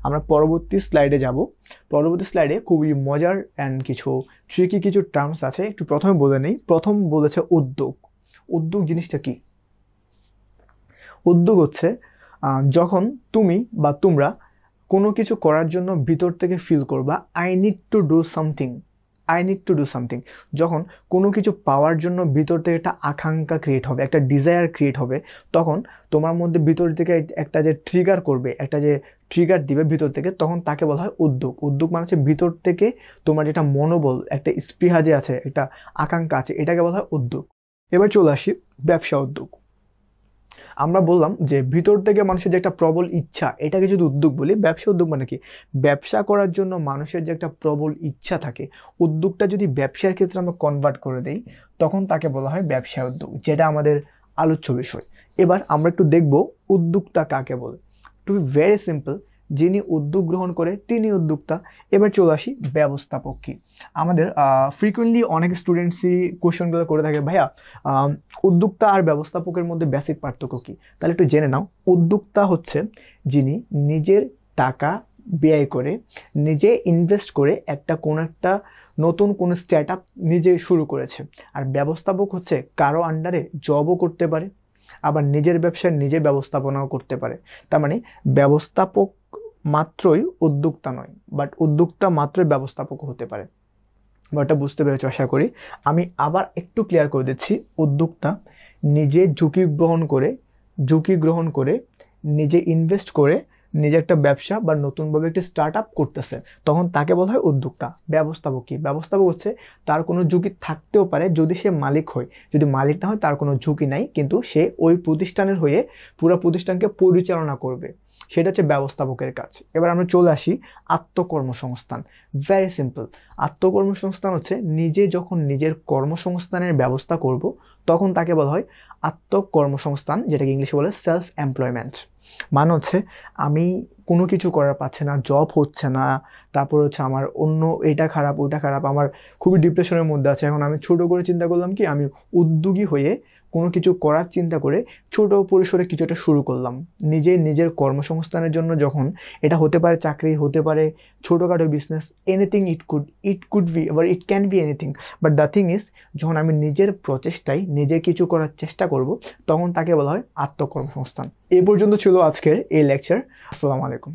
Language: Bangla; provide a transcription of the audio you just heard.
আমরা পরবর্তী স্লাইডে যাব। পরবর্তী স্লাইডে খুবই মজার অ্যান্ড কিছু ট্রিকি কিছু টার্মস আছে, একটু প্রথমে বলে নেই। প্রথম বলেছে উদ্যোগ। উদ্যোগ জিনিসটা কি? উদ্যোগ হচ্ছে যখন তুমি বা তোমরা কোনো কিছু করার জন্য ভিতর থেকে ফিল করবা I need to do something, I need to do something. যখন কোনো কিছু পাওয়ার জন্য ভিতর থেকে একটা আকাঙ্ক্ষা ক্রিয়েট হবে, একটা ডিজায়ার ক্রিয়েট হবে, তখন তোমার মধ্যে ভিতর থেকে একটা যে ট্রিগার করবে, একটা যে ট্রিগার দিবে ভিতর থেকে, তখন তাকে বলা হয় উদ্যোগ। উদ্যোগ মানে হচ্ছে ভিতর থেকে তোমার যেটা মনোবল, একটা স্পৃহা যে আছে, একটা আকাঙ্ক্ষা আছে, এটাকে বলা হয় উদ্যোগ। এবার চলে আসি ব্যবসা উদ্যোগ। আমরা বললাম যে ভিতর থেকে মানুষের যে একটা প্রবল ইচ্ছা, এটাকে যদি উদ্যোগ বলি। ব্যবসা উদ্যোগ মানে কি? ব্যবসা করার জন্য মানুষের যে একটা প্রবল ইচ্ছা থাকে, উদ্যোগটা যদি ব্যবসার ক্ষেত্রে আমরা কনভার্ট করে দেই, তখন তাকে বলা হয় ব্যবসা উদ্যোগ, যেটা আমাদের আলোচ্য বিষয়। এবার আমরা একটু দেখব উদ্যোক্তা কাকে বলে। টু বি ভেরি সিম্পল, যিনি উদ্যোগ গ্রহণ করে তিনি উদ্যোক্তা। এবার চলে আসি ব্যবস্থাপক কি। আমাদের ফ্রিকুয়েন্টলি অনেক স্টুডেন্টসই কোয়েশনগুলো করে থাকে, ভাইয়া উদ্যোক্তা আর ব্যবস্থাপকের মধ্যে বেসিক পার্থক্য কি? তাহলে একটু জেনে নাও। উদ্যোক্তা হচ্ছে যিনি নিজের টাকা ব্যয় করে, নিজে ইনভেস্ট করে কোনো একটা নতুন কোনো স্টার্ট আপ নিজে শুরু করেছে। আর ব্যবস্থাপক হচ্ছে কারো আন্ডারে জবও করতে পারে, আবার নিজের ব্যবসার নিজে ব্যবস্থাপনাও করতে পারে। তার মানে ব্যবস্থাপক মাত্রই উদ্যোক্তা নয়, বাট উদ্যোক্তা মাত্রই ব্যবস্থাপক হতে পারে। ব্যাপারটা বুঝতে পেরেছো আশা করি। আমি আবার একটু ক্লিয়ার করে দিচ্ছি। উদ্যোক্তা নিজে ঝুঁকি গ্রহণ করে নিজে ইনভেস্ট করে নিজে একটা ব্যবসা বা নতুনভাবে একটি স্টার্ট আপ করতেছে, তখন তাকে বলা হয় উদ্যোক্তা। ব্যবস্থাপক কি? ব্যবস্থাপক হচ্ছে তার কোনো ঝুঁকি থাকতেও পারে যদি সে মালিক হয়, যদি মালিক না হয় তার কোনো ঝুঁকি নাই, কিন্তু সে ওই প্রতিষ্ঠানের হয়ে পুরো প্রতিষ্ঠানকে পরিচালনা করবে, সেটা হচ্ছে ব্যবস্থাপকের কাজ। এবার আমরা চলে আসি আত্মকর্মসংস্থান। Very simple. আত্মকর্মসংস্থান হচ্ছে নিজে যখন নিজের কর্মসংস্থানের ব্যবস্থা করব, তখন তাকে বলা হয় আত্মকর্মসংস্থান, যেটাকে ইংলিশে বলে সেলফ এমপ্লয়মেন্ট। মানে হচ্ছে আমি কোনো কিছু করার পাচ্ছে না, জব হচ্ছে না, তারপর হচ্ছে আমার অন্য এটা খারাপ ওটা খারাপ, আমার খুবই ডিপ্রেশনের মধ্যে আছে। এখন আমি ছোট করে চিন্তা করলাম কি, আমি উদ্যোগী হয়ে কোনো কিছু করার চিন্তা করে ছোট পরিসরে কিছু একটা শুরু করলাম নিজের কর্মসংস্থানের জন্য। যখন এটা হতে পারে চাকরি, হতে পারে ছোটোখাটো business, anything it could be, আবার it can be anything. But the thing is, যখন আমি নিজের প্রচেষ্টায় নিজে কিছু করার চেষ্টা করব, তখন তাকে বলা হয় আত্মকর্মসংস্থান। এই পর্যন্ত ছিল আজকের এই লেকচার। আসসালামু আলাইকুম।